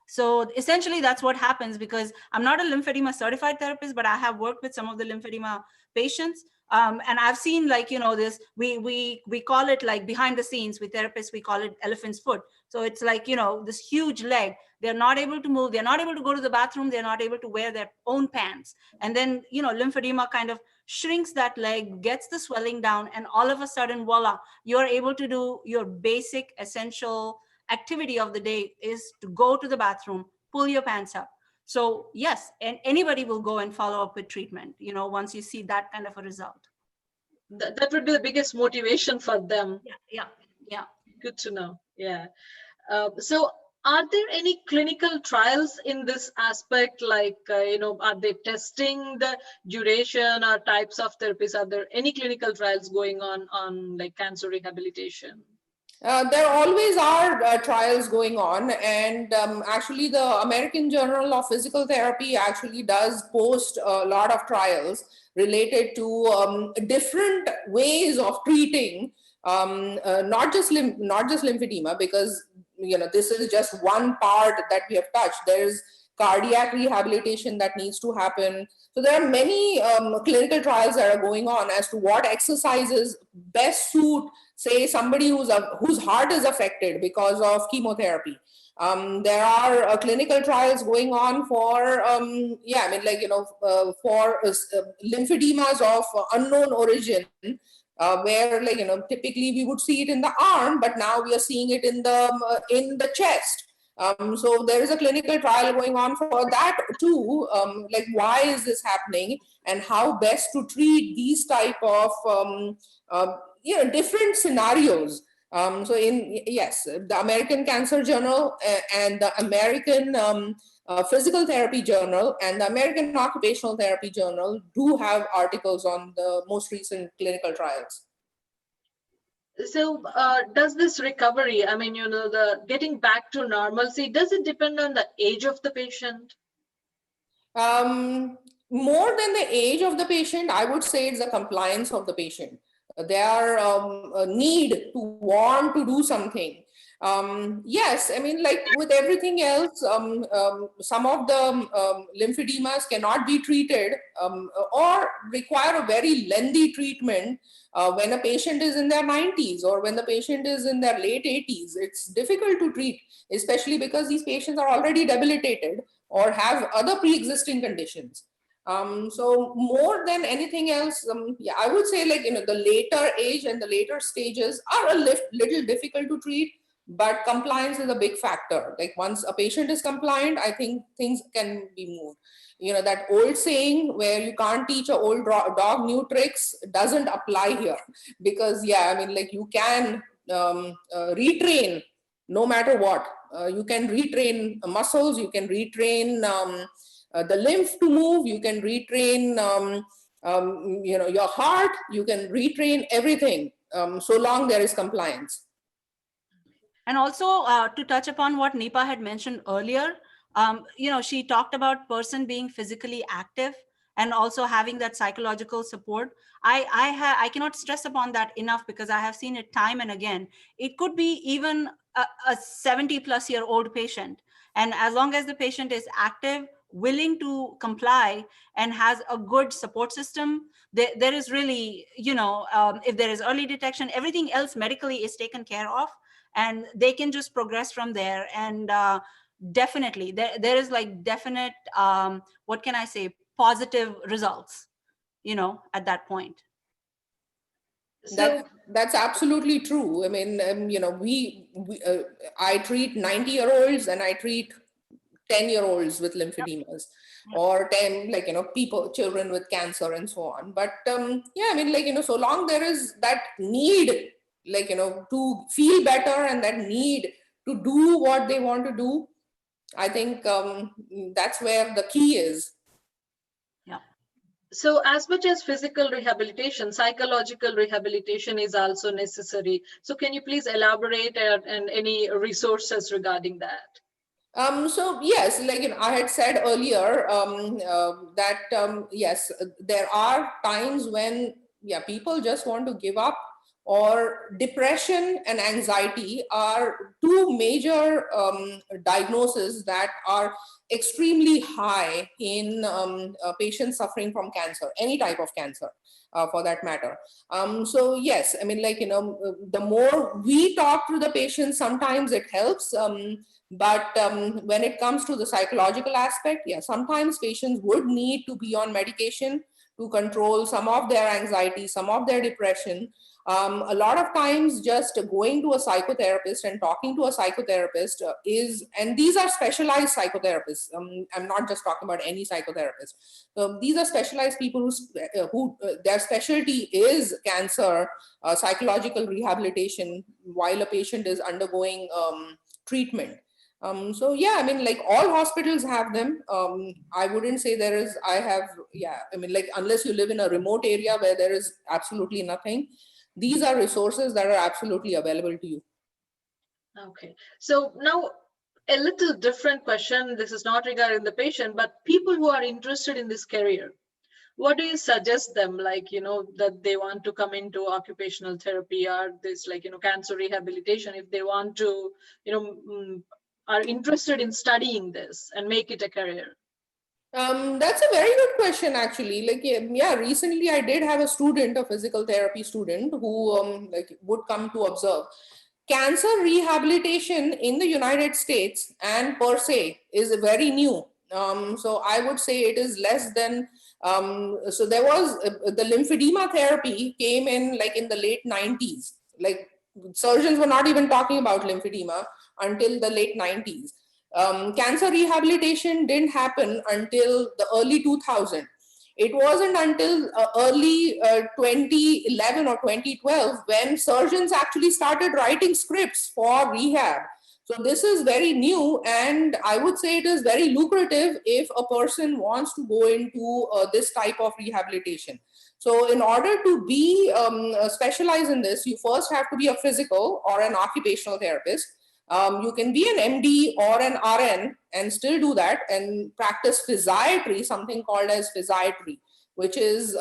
So essentially, that's what happens, because I'm not a lymphedema certified therapist, but I have worked with some of the lymphedema patients. And I've seen, like, this, we call it, like, behind the scenes, we therapists, we call it elephant's foot. So it's like, this huge leg. They're not able to move. They're not able to go to the bathroom. They're not able to wear their own pants. And then, lymphedema kind of shrinks that leg, gets the swelling down, and all of a sudden, voila, you're able to do your basic essential activity of the day is to go to the bathroom, pull your pants up. So yes, and anybody will go and follow up with treatment, once you see that kind of a result. that would be the biggest motivation for them. Yeah. Good to know. Yeah. So, are there any clinical trials in this aspect? Like, are they testing the duration or types of therapies? Are there any clinical trials going on like cancer rehabilitation? There always are trials going on, and actually, the American Journal of Physical Therapy actually does post a lot of trials related to different ways of treating not just lymphedema, because this is just one part that we have touched. There is cardiac rehabilitation that needs to happen. So there are many clinical trials that are going on as to what exercises best suit, say, somebody whose heart is affected because of chemotherapy. There are clinical trials going on for for lymphedemas of unknown origin, where, typically we would see it in the arm, but now we are seeing it in the chest. So there is a clinical trial going on for that too. Like, why is this happening, and how best to treat these type of different scenarios. So yes, the American Cancer Journal and the American Physical Therapy Journal and the American Occupational Therapy Journal do have articles on the most recent clinical trials. So, does this recovery, I mean, the getting back to normalcy, does it depend on the age of the patient? Um, More than the age of the patient, I would say it's the compliance of the patient. their need to want to do something. Yes, I mean, like with everything else, some of the lymphedemas cannot be treated or require a very lengthy treatment when a patient is in their 90s or when the patient is in their late 80s. It's difficult to treat, especially because these patients are already debilitated or have other pre-existing conditions. So more than anything else, yeah, I would say, like, the later age and the later stages are a little difficult to treat, but compliance is a big factor. Like once a patient is compliant, I think things can be moved. That old saying where you can't teach an old dog new tricks doesn't apply here, because yeah, I mean, like you can retrain no matter what. You can retrain muscles, you can retrain the lymph to move, you can retrain your heart, you can retrain everything, so long there is compliance. And also to touch upon what Nipa had mentioned earlier, she talked about person being physically active and also having that psychological support. I cannot stress upon that enough, because I have seen it time and again. It could be even a 70 plus year old patient, and as long as the patient is active, willing to comply, and has a good support system, there is really, if there is early detection, everything else medically is taken care of, and they can just progress from there. And definitely there is like definite what can I say, positive results, at that point. So That's absolutely true. I mean, I treat 90-year-olds and I treat 10-year-olds with lymphedemas, or 10, like, children with cancer and so on. But yeah, I mean, like, so long there is that need, like, to feel better and that need to do what they want to do, I think that's where the key is. So as much as physical rehabilitation, psychological rehabilitation is also necessary. So can you please elaborate and any resources regarding that? So yes, like, I had said earlier that yes, there are times when, yeah, people just want to give up, or depression and anxiety are two major diagnoses that are extremely high in patients suffering from cancer, any type of cancer, for that matter. So yes, I mean, like, the more we talk to the patients, sometimes it helps. But when it comes to the psychological aspect, yeah, sometimes patients would need to be on medication to control some of their anxiety, some of their depression. A lot of times, just going to a psychotherapist and talking to a psychotherapist and these are specialized psychotherapists. I'm not just talking about any psychotherapist. These are specialized people who their specialty is cancer, psychological rehabilitation, while a patient is undergoing treatment. So yeah, I mean, like, all hospitals have them. I wouldn't say there is, yeah, I mean, like, unless you live in a remote area where there is absolutely nothing, these are resources that are absolutely available to you. Okay. So now a little different question. This is not regarding the patient, but people who are interested in this career, what do you suggest them, like, that they want to come into occupational therapy or this, like, cancer rehabilitation, if they want to, are interested in studying this and make it a career? That's a very good question, actually. Like, yeah, recently I did have a student, a physical therapy student, who like, would come to observe. Cancer rehabilitation in the United States and per se is very new. So I would say it is less than. So there was the lymphedema therapy came in, like, in the late 90s. Like, surgeons were not even talking about lymphedema until the late 90s. Cancer rehabilitation didn't happen until the early 2000. It wasn't until early 2011 or 2012 when surgeons actually started writing scripts for rehab. So this is very new, and I would say it is very lucrative if a person wants to go into this type of rehabilitation. So in order to be specialized in this, you first have to be a physical or an occupational therapist. You can be an MD or an RN and still do that and practice physiatry, something called as physiatry, which is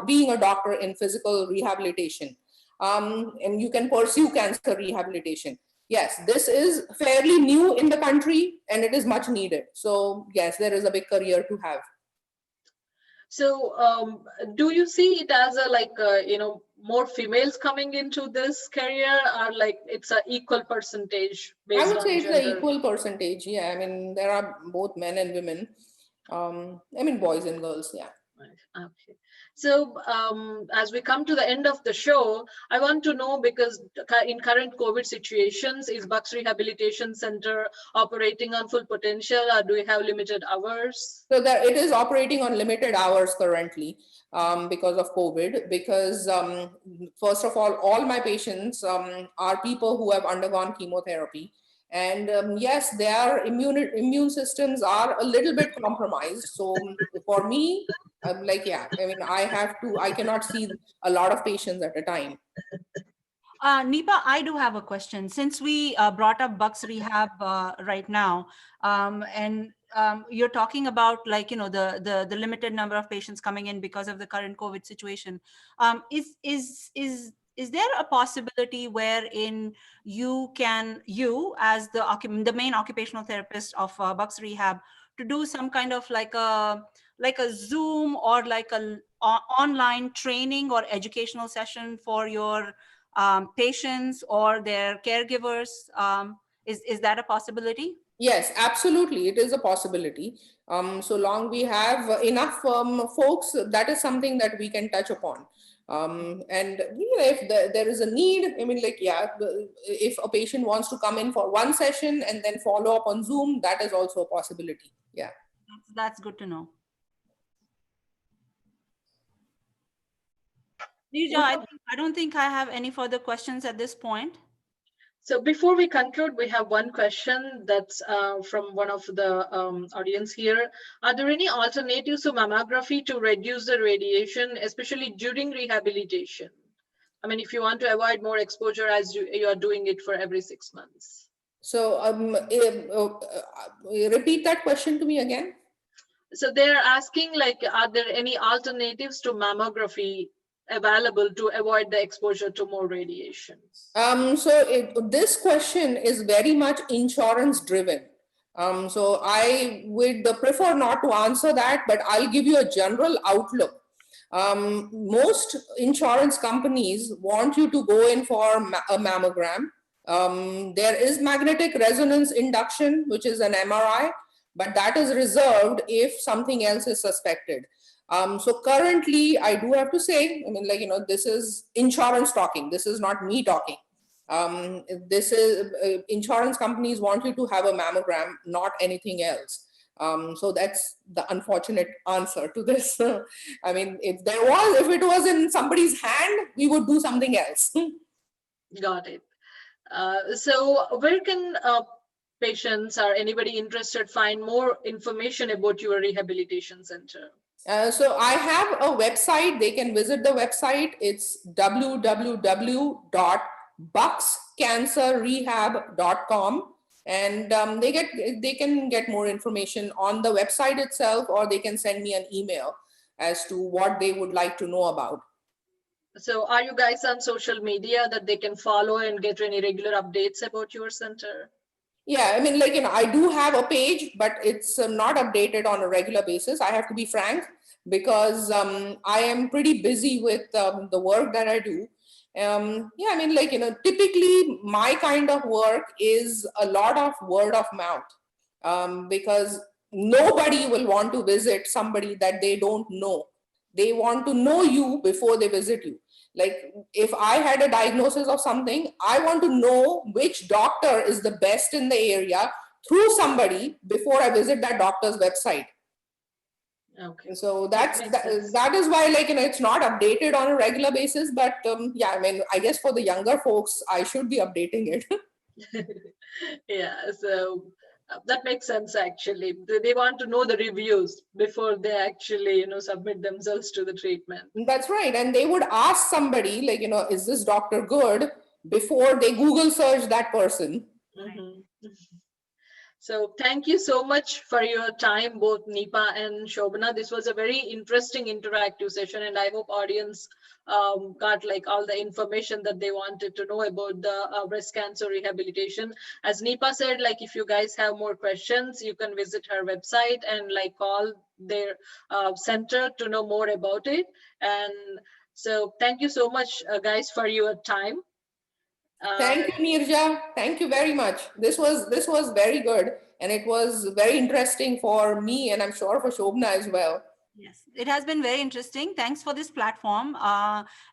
being a doctor in physical rehabilitation. And you can pursue cancer rehabilitation. Yes, this is fairly new in the country and it is much needed. So yes, there is a big career to have. So, do you see it as a more females coming into this career, or like it's a equal percentage I based would on say it's an gender? equal percentage. Yeah, I mean, there are both men and women. I mean, boys and girls. Yeah. Right. Okay. So, as we come to the end of the show, I want to know, because in current COVID situations, is Bucks Rehabilitation Center operating on full potential, or do we have limited hours? So that it is operating on limited hours currently because of COVID. Because first of all my patients are people who have undergone chemotherapy, and yes, their immune systems are a little bit compromised. So for me, like yeah, I mean, I cannot see a lot of patients at a time. Nipa, I do have a question. Since we brought up Bucks Rehab right now, and you're talking about, like, the limited number of patients coming in because of the current COVID situation, is there a possibility wherein you as the main occupational therapist of Bucks Rehab, to do some kind of like a Zoom or like online training or educational session for your patients or their caregivers? Is that a possibility? Yes, absolutely. It is a possibility. So long we have enough folks, that is something that we can touch upon. And if there is a need, I mean, like, yeah, if a patient wants to come in for one session and then follow up on Zoom, that is also a possibility. Yeah. That's good to know. Rija, I don't think I have any further questions at this point. So before we conclude, we have one question that's from one of the audience here. Are there any alternatives to mammography to reduce the radiation, especially during rehabilitation? I mean, if you want to avoid more exposure as you are doing it for every 6 months. So repeat that question to me again. So they're asking, like, are there any alternatives to mammography available to avoid the exposure to more radiation? This question is very much insurance driven. So I would prefer not to answer that, but I'll give you a general outlook. Most insurance companies want you to go in for a mammogram. There is magnetic resonance induction, which is an MRI, but that is reserved if something else is suspected. So currently, I do have to say, I mean, like, this is insurance talking. This is not me talking. This is insurance companies want you to have a mammogram, not anything else. So that's the unfortunate answer to this. I mean, if it was in somebody's hand, we would do something else. Got it. So where can patients or anybody interested find more information about your rehabilitation center? So I have a website. They can visit the website. It's www.buckscancerrehab.com, and they can get more information on the website itself, or they can send me an email as to what they would like to know about. So are you guys on social media that they can follow and get any regular updates about your center? Yeah, I mean, like, I do have a page, but it's not updated on a regular basis. I have to be frank, because I am pretty busy with the work that I do. Yeah, I mean, like, typically my kind of work is a lot of word of mouth, because nobody will want to visit somebody that they don't know. They want to know you before they visit you. Like, if I had a diagnosis of something, I want to know which doctor is the best in the area through somebody before I visit that doctor's website. Okay. So That that is why, like, it's not updated on a regular basis. But yeah, I mean, I guess for the younger folks, I should be updating it. Yeah, so that makes sense actually. They want to know the reviews before they actually, submit themselves to the treatment. That's right. And they would ask somebody, like, is this doctor good, before they Google search that person. Mhm. So thank you so much for your time, both Nipa and Shobana. This was a very interesting interactive session, and I hope audience got like all the information that they wanted to know about the breast cancer rehabilitation. As Nipa said, like if you guys have more questions, you can visit her website and like call their center to know more about it. And so thank you so much, guys, for your time. Thank you, Nirja. Thank you very much. This was very good, and it was very interesting for me, and I'm sure for Shobna as well. Yes, it has been very interesting. Thanks for this platform.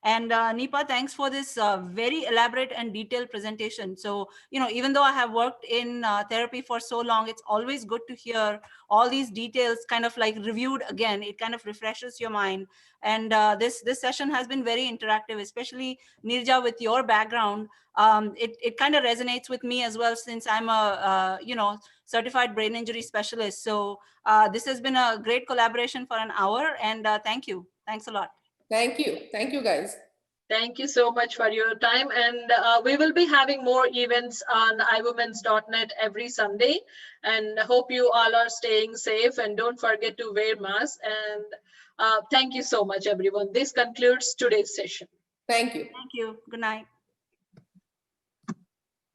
And Nipa, thanks for this very elaborate and detailed presentation. So, even though I have worked in therapy for so long, it's always good to hear all these details kind of like reviewed again. It kind of refreshes your mind. And this session has been very interactive, especially Nirja with your background. It kind of resonates with me as well, since I'm a, certified brain injury specialist. So this has been a great collaboration for an hour, and thank you. Thanks a lot. Thank you. Thank you, guys. Thank you so much for your time. And we will be having more events on iwomens.net every Sunday. And I hope you all are staying safe and don't forget to wear masks. And thank you so much, everyone. This concludes today's session. Thank you. Thank you. Good night.